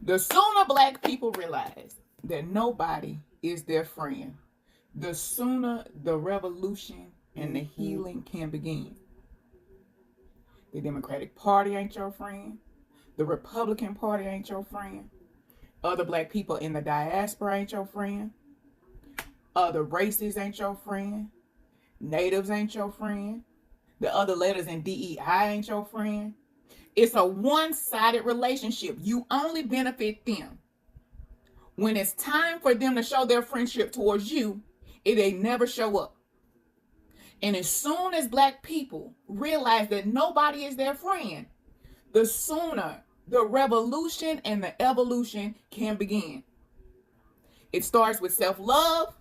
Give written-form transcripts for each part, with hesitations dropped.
The sooner black people realize that nobody is their friend, the sooner the revolution and the healing can begin. The Democratic Party ain't your friend. The Republican Party ain't your friend. Other black people in the diaspora ain't your friend. Other races ain't your friend. Natives ain't your friend. The other letters in DEI ain't your friend. It's a one-sided relationship. You only benefit them. When it's time for them to show their friendship towards you, it ain't never show up. And as soon as black people realize that nobody is their friend, the sooner the revolution and the evolution can begin. It starts with self-love,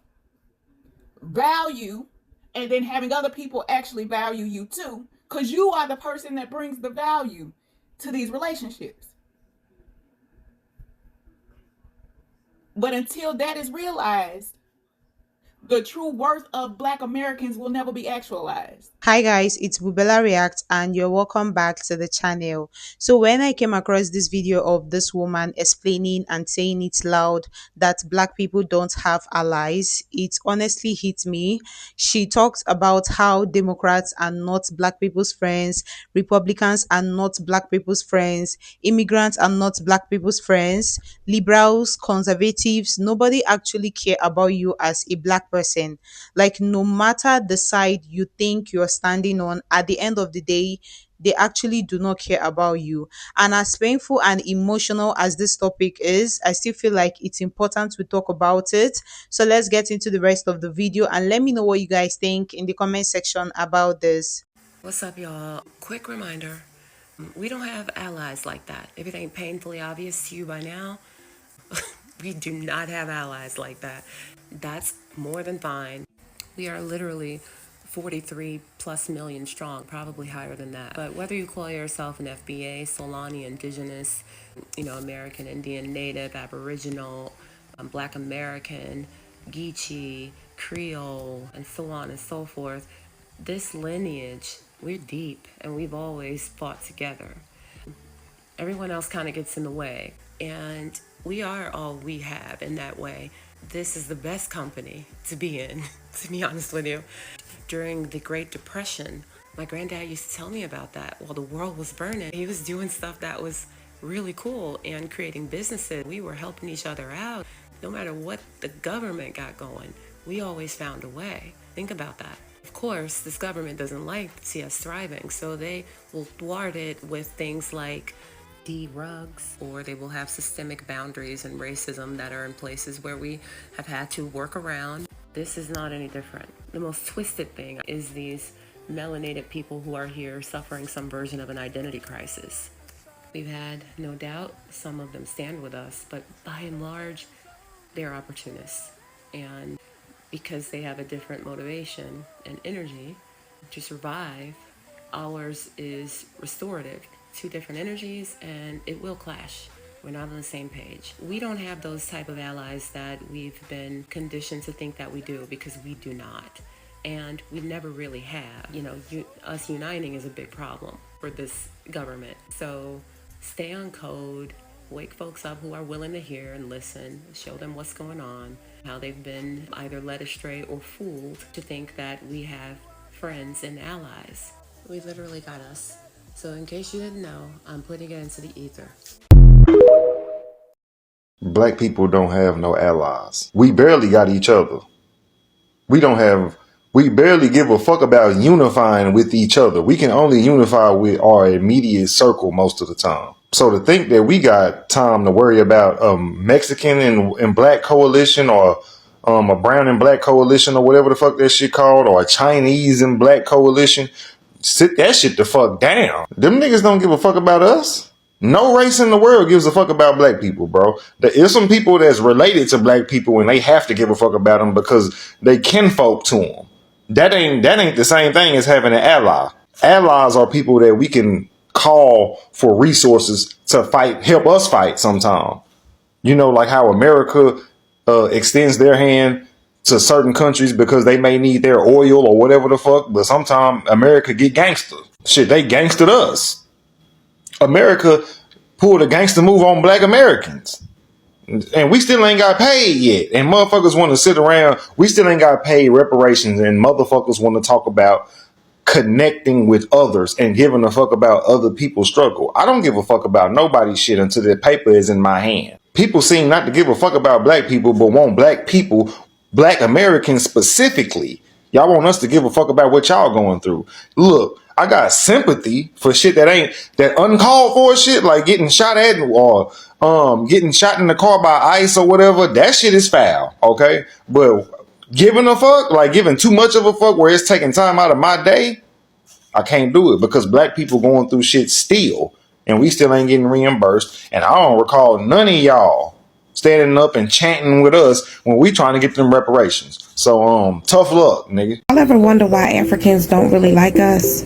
value, and then having other people actually value you too, because you are the person that brings the value to these relationships. But until that is realized, the true worth of black Americans will never be actualized. Hi guys, it's Bubella React and you're welcome back to the channel. So when I came across this video of this woman explaining and saying it loud that black people don't have allies, it honestly hit me. She talks about how Democrats are not black people's friends, Republicans are not black people's friends, immigrants are not black people's friends, liberals, conservatives, nobody actually care about you as a black person. Like no matter the side you think you're standing on, at the end of the day, they actually do not care about you. And as painful and emotional as this topic is, I still feel like it's important to talk about it. So let's get into the rest of the video and let me know what you guys think in the comment section about this. What's up, y'all? Quick reminder, we don't have allies like that. If it ain't painfully obvious to you by now, we do not have allies like that. That's more than fine. We are literally 43 plus million strong, probably higher than that. But whether you call yourself an FBA, Solani, Indigenous, American, Indian, Native, Aboriginal, Black American, Geechee, Creole, and so on and so forth, this lineage, we're deep and we've always fought together. Everyone else kind of gets in the way, and we are all we have in that way. This is the best company to be in, to be honest with you. During the Great Depression, my granddad used to tell me about that. While the world was burning, he was doing stuff that was really cool and creating businesses. We were helping each other out. No matter what the government got going, we always found a way. Think about that. Of course, this government doesn't like to see us thriving, so they will thwart it with things like drugs, or they will have systemic boundaries and racism that are in places where we have had to work around. This is not any different. The most twisted thing is these melanated people who are here suffering some version of an identity crisis. We've had, no doubt, some of them stand with us, but by and large, they're opportunists. And because they have a different motivation and energy to survive, ours is restorative. Two different energies, and it will clash. We're not on the same page. We don't have those type of allies that we've been conditioned to think that we do, because we do not. And we never really have. Us uniting is a big problem for this government. So stay on code, wake folks up who are willing to hear and listen, show them what's going on, how they've been either led astray or fooled to think that we have friends and allies. We literally got us. So in case you didn't know, I'm putting it into the ether. Black people don't have no allies. We barely got each other. We barely give a fuck about unifying with each other. We can only unify with our immediate circle most of the time. So to think that we got time to worry about a Mexican and black coalition, or a brown and black coalition, or whatever the fuck that shit called, or a Chinese and black coalition, sit that shit the fuck down. Them niggas don't give a fuck about us. No race in the world gives a fuck about black people, bro. There's some people that's related to black people and they have to give a fuck about them because they kinfolk to them. That ain't the same thing as having an ally. Allies are people that we can call for resources to help us fight sometime. Like how America extends their hand to certain countries because they may need their oil or whatever the fuck, but sometimes America get gangster. Shit, they gangstered us. America pulled a gangster move on black Americans. And we still ain't got paid yet. And motherfuckers want to sit around. We still ain't got paid reparations. And motherfuckers want to talk about connecting with others and giving a fuck about other people's struggle. I don't give a fuck about nobody's shit until the paper is in my hand. People seem not to give a fuck about black people, but want black people, black Americans specifically. Y'all want us to give a fuck about what y'all going through. Look, I got sympathy for shit that uncalled for shit, like getting shot at or getting shot in the car by ICE or whatever. That shit is foul, okay? But giving a fuck, like giving too much of a fuck where it's taking time out of my day, I can't do it because black people going through shit still, and we still ain't getting reimbursed. And I don't recall none of y'all standing up and chanting with us when we trying to get them reparations. So tough luck, nigga. Y'all ever wonder why Africans don't really like us?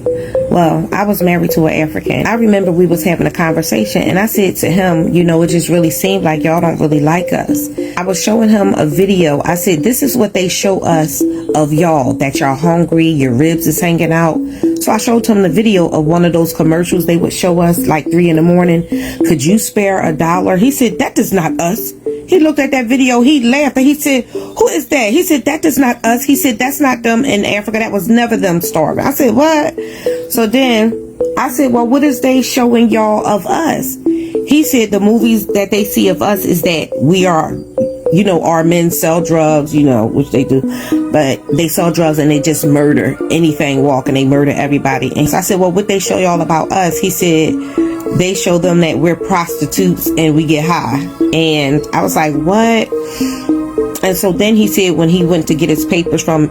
Well, I was married to an African. I remember we was having a conversation and I said to him, you know, it just really seemed like y'all don't really like us. I was showing him a video. I said, this is what they show us of y'all, that y'all hungry, your ribs is hanging out. So I showed him the video of one of those commercials they would show us like 3 a.m. Could you spare $1? He said, that is not us. He looked at that video, he laughed, and he said, who is that? He said, that is not us. He said, that's not them in Africa. That was never them starving. I said, what? So then I said, well, what is they showing y'all of us? He said the movies that they see of us is that we are, you know, our men sell drugs, you know, which they do, but they sell drugs and they just murder anything walking. They murder everybody. And so I said, well, what they show y'all about us? He said, they show them that we're prostitutes and we get high. And I was like, what? And so then he said when he went to get his papers from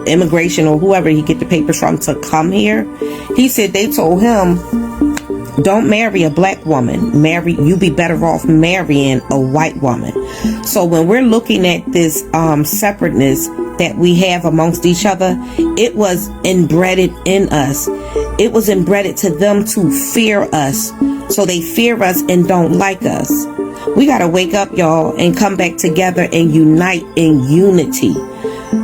immigration or whoever he get the papers from to come here, he said they told him, don't marry a black woman. You be better off marrying a white woman. So when we're looking at this separateness that we have amongst each other, it was inbred in us. It was inbred to them to fear us. So they fear us and don't like us. We got to wake up, y'all, and come back together and unite in unity.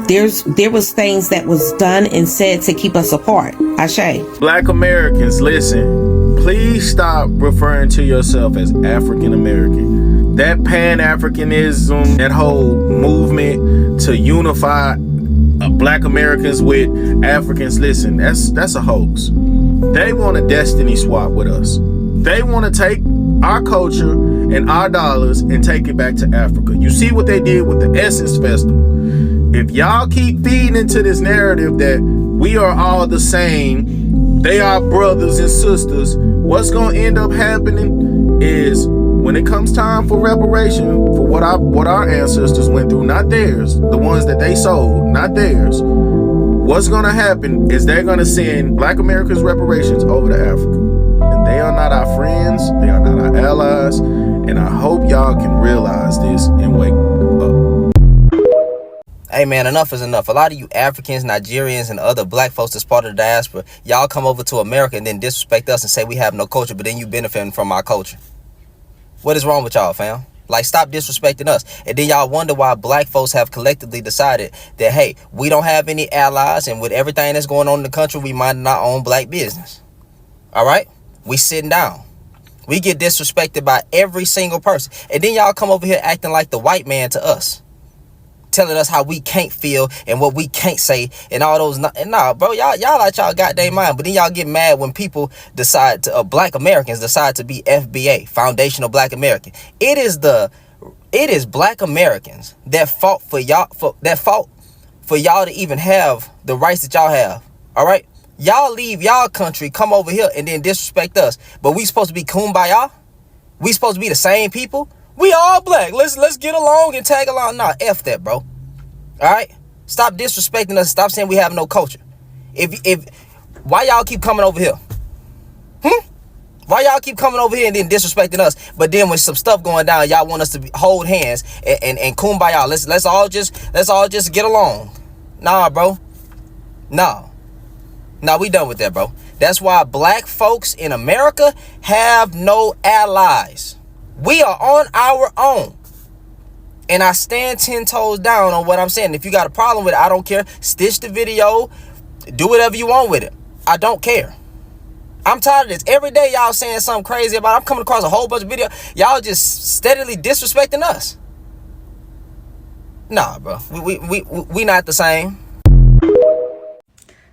There was things that was done and said to keep us apart. Ashe. Black Americans, listen, please stop referring to yourself as African American. That Pan-Africanism, that whole movement to unify Black Americans with Africans, listen, that's a hoax. They want a destiny swap with us. They want to take our culture and our dollars and take it back to Africa. You see what they did with the Essence Festival. If y'all keep feeding into this narrative that we are all the same, they are brothers and sisters, what's going to end up happening is when it comes time for reparation for what our ancestors went through, not theirs, the ones that they sold, not theirs, what's going to happen is they're going to send Black Americans reparations over to Africa. And they are not our friends, they are not our allies, and I hope y'all can realize this and wake up. Hey man, enough is enough. A lot of you Africans, Nigerians, and other black folks that's part of the diaspora, y'all come over to America and then disrespect us and say we have no culture, but then you benefiting from our culture. What is wrong with y'all, fam? Like, stop disrespecting us. And then y'all wonder why black folks have collectively decided that, hey, we don't have any allies, and with everything that's going on in the country, we mind our own black business. All right? We sitting down. We get disrespected by every single person. And then y'all come over here acting like the white man to us, telling us how we can't feel and what we can't say and all those. Nah, bro, y'all out y'all goddamn mind. But then y'all get mad when people decide to, Black Americans decide to be FBA, Foundational Black American. It is Black Americans that fought for y'all, for y'all to even have the rights that y'all have. All right, y'all leave y'all country, come over here and then disrespect us. But we supposed to be kumbaya? We supposed to be the same people? We all black. Let's get along and tag along. Nah, F that, bro. All right? Stop disrespecting us. Stop saying we have no culture. Why y'all keep coming over here? Why y'all keep coming over here and then disrespecting us? But then when some stuff going down, y'all want us to hold hands and kumbaya. Let's all just get along. Nah, bro. Nah, we done with that, bro. That's why black folks in America have no allies. We are on our own. And I stand 10 toes down on what I'm saying. If you got a problem with it, I don't care. Stitch the video. Do whatever you want with it. I don't care. I'm tired of this. Every day y'all saying something crazy about it. I'm coming across a whole bunch of videos. Y'all just steadily disrespecting us. Nah, bro. We not the same.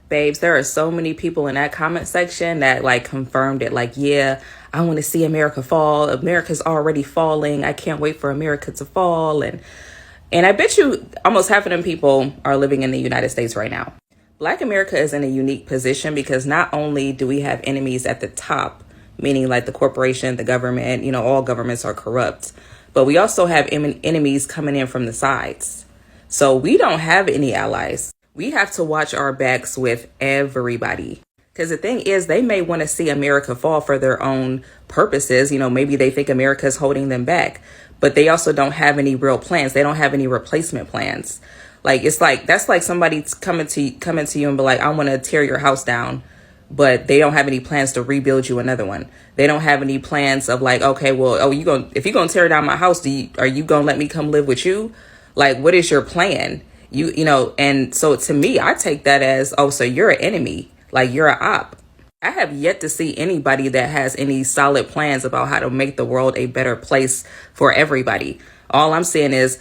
Babes, there are so many people in that comment section that like confirmed it. Like, yeah, I want to see America fall. America's already falling. I can't wait for America to fall. And I bet you almost half of them people are living in the United States right now. Black America is in a unique position because not only do we have enemies at the top, meaning like the corporation, the government, you know, all governments are corrupt, but we also have enemies coming in from the sides. So we don't have any allies. We have to watch our backs with everybody. Because the thing is, they may want to see America fall for their own purposes. You know, maybe they think America is holding them back, but they also don't have any real plans. They don't have any replacement plans. Like, it's like, that's like somebody coming to you and be like, I want to tear your house down, but they don't have any plans to rebuild you another one. They don't have any plans of like, okay, well, if you're going to tear down my house, are you going to let me come live with you? Like, what is your plan? You know, and so to me, I take that as, oh, so you're an enemy, like you're an op. I have yet to see anybody that has any solid plans about how to make the world a better place for everybody. All I'm saying is,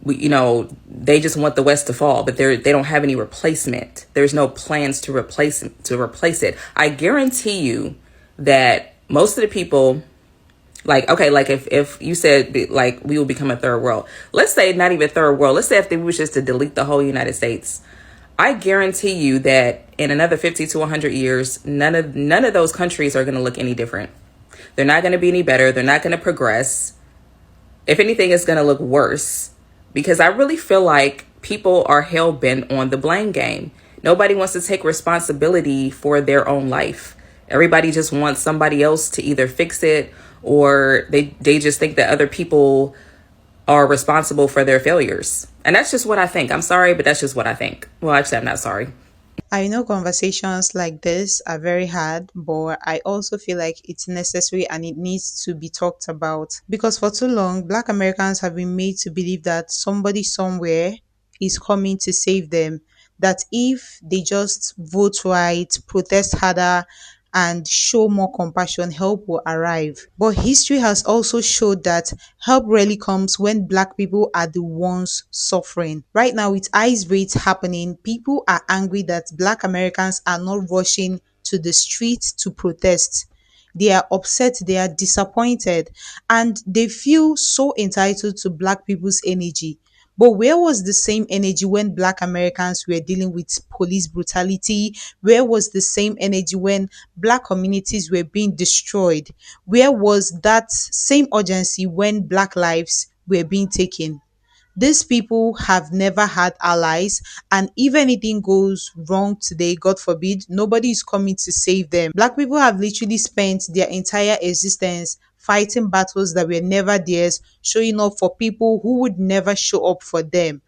they just want the West to fall, but they don't have any replacement. There's no plans to replace it. I guarantee you that most of the people, like, okay, like if you said like we will become a third world, let's say not even third world, let's say if they wish just to delete the whole United States, I guarantee you that in another 50 to 100 years, none of those countries are going to look any different. They're not going to be any better. They're not going to progress. If anything, it's going to look worse, because I really feel like people are hell bent on the blame game. Nobody wants to take responsibility for their own life. Everybody just wants somebody else to either fix it, or they just think that other people are responsible for their failures. And that's just what I think. I'm sorry, but that's just what I think. Well, actually, I'm not sorry. I know conversations like this are very hard, but I also feel like it's necessary and it needs to be talked about. Because for too long, Black Americans have been made to believe that somebody somewhere is coming to save them. That if they just vote right, protest harder, and show more compassion, help will arrive. But history has also showed that help rarely comes when Black people are the ones suffering. Right now, with ICE raids happening, people are angry that Black Americans are not rushing to the streets to protest. They are upset, they are disappointed, and they feel so entitled to Black people's energy. But where was the same energy when Black Americans were dealing with police brutality? Where was the same energy when Black communities were being destroyed? Where was that same urgency when Black lives were being taken? These people have never had allies, and if anything goes wrong today, God forbid, nobody is coming to save them. Black people have literally spent their entire existence fighting battles that were never theirs, showing up for people who would never show up for them.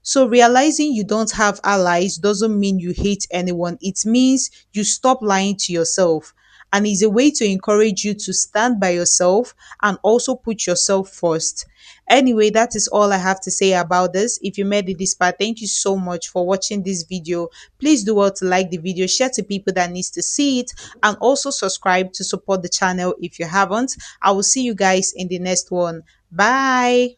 So realizing you don't have allies doesn't mean you hate anyone. It means you stop lying to yourself. And is a way to encourage you to stand by yourself and also put yourself first. Anyway, that is all I have to say about this. If you made it this far, thank you so much for watching this video. Please do well to like the video, share to people that needs to see it, and also subscribe to support the channel if you haven't. I will see you guys in the next one. Bye.